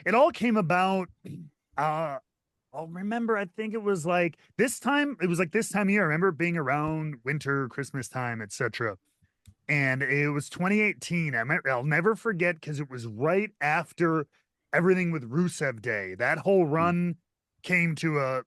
it all came about. Uh, I'll remember. I think it was like this time. It was like this time of year. I remember being around winter, Christmas time, etc. And it was 2018. I'll never forget because it was right after everything with Rusev Day. That whole Mm. run came to a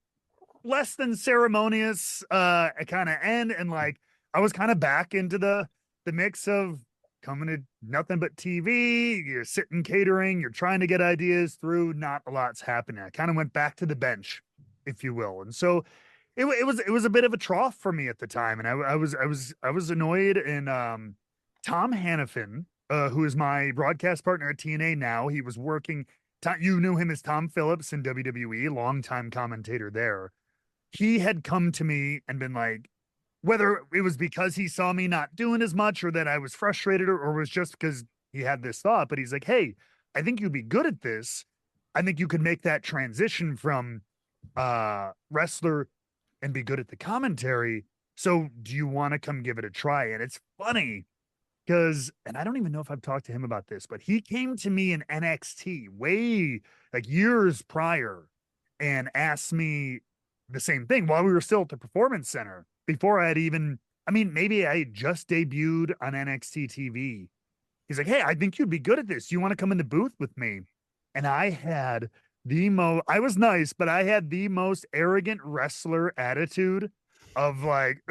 less than ceremonious kind of end, and like I was kind of back into the mix of coming to nothing but TV. You're sitting catering, you're trying to get ideas through, not a lot's happening. I kind of went back to the bench, if you will. And so it was a bit of a trough for me at the time, and I was annoyed. And Tom Hannifan, who is my broadcast partner at TNA now, he was working. You knew him as Tom Phillips in WWE, longtime commentator there. He had come to me and been like, whether it was because he saw me not doing as much or that I was frustrated, or was just because he had this thought, but he's like, hey, I think you'd be good at this. I think you could make that transition from wrestler and be good at the commentary. So do you want to come give it a try? And it's funny because, and I don't even know if I've talked to him about this, but he came to me in NXT way like years prior and asked me the same thing while we were still at the Performance Center before I had even, I mean, maybe I had just debuted on NXT TV. He's like, hey, I think you'd be good at this. You want to come in the booth with me? And I had I was nice, but I had the most arrogant wrestler attitude of like,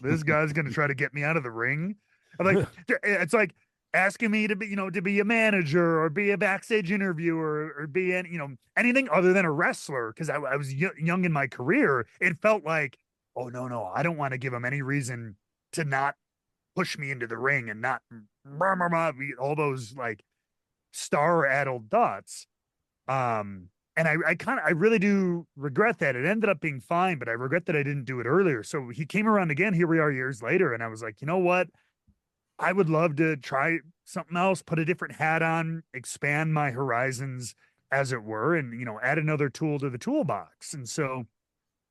this guy's going to try to get me out of the ring. I'm like, it's like asking me to be, to be a manager or be a backstage interviewer or be any, anything other than a wrestler. Cause I was young in my career. It felt like, oh, no, no, I don't want to give him any reason to not push me into the ring and not all those like star addled thoughts. And I really do regret that. It ended up being fine, but I regret that I didn't do it earlier. So he came around again. Here we are years later. And I was like, you know what? I would love to try something else, put a different hat on, expand my horizons, as it were, and, add another tool to the toolbox. And so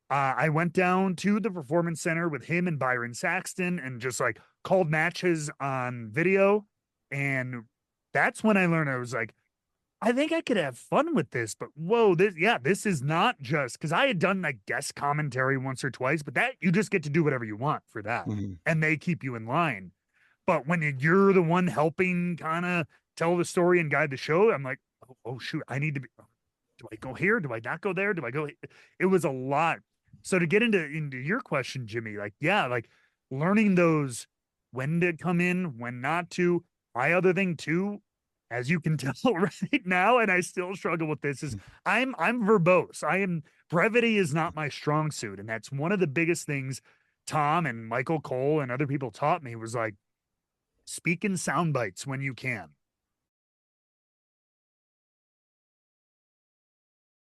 I went down to the Performance Center with him and Byron Saxton and just like called matches on video. And that's when I learned. I was like, I think I could have fun with this, but whoa, this is not just because I had done like guest commentary once or twice, but that you just get to do whatever you want for that, Mhm. and they keep you in line. But when you're the one helping kind of tell the story and guide the show, I'm like, oh shoot, I need to be. Do I go here? Do I not go there? Do I go? It was a lot. So to get into your question, Jimmy, like yeah, like learning those when to come in, when not to. My other thing too, as you can tell right now, and I still struggle with this, is I'm verbose. I am brevity is not my strong suit, and that's one of the biggest things Tom and Michael Cole and other people taught me was like speak in sound bites when you can.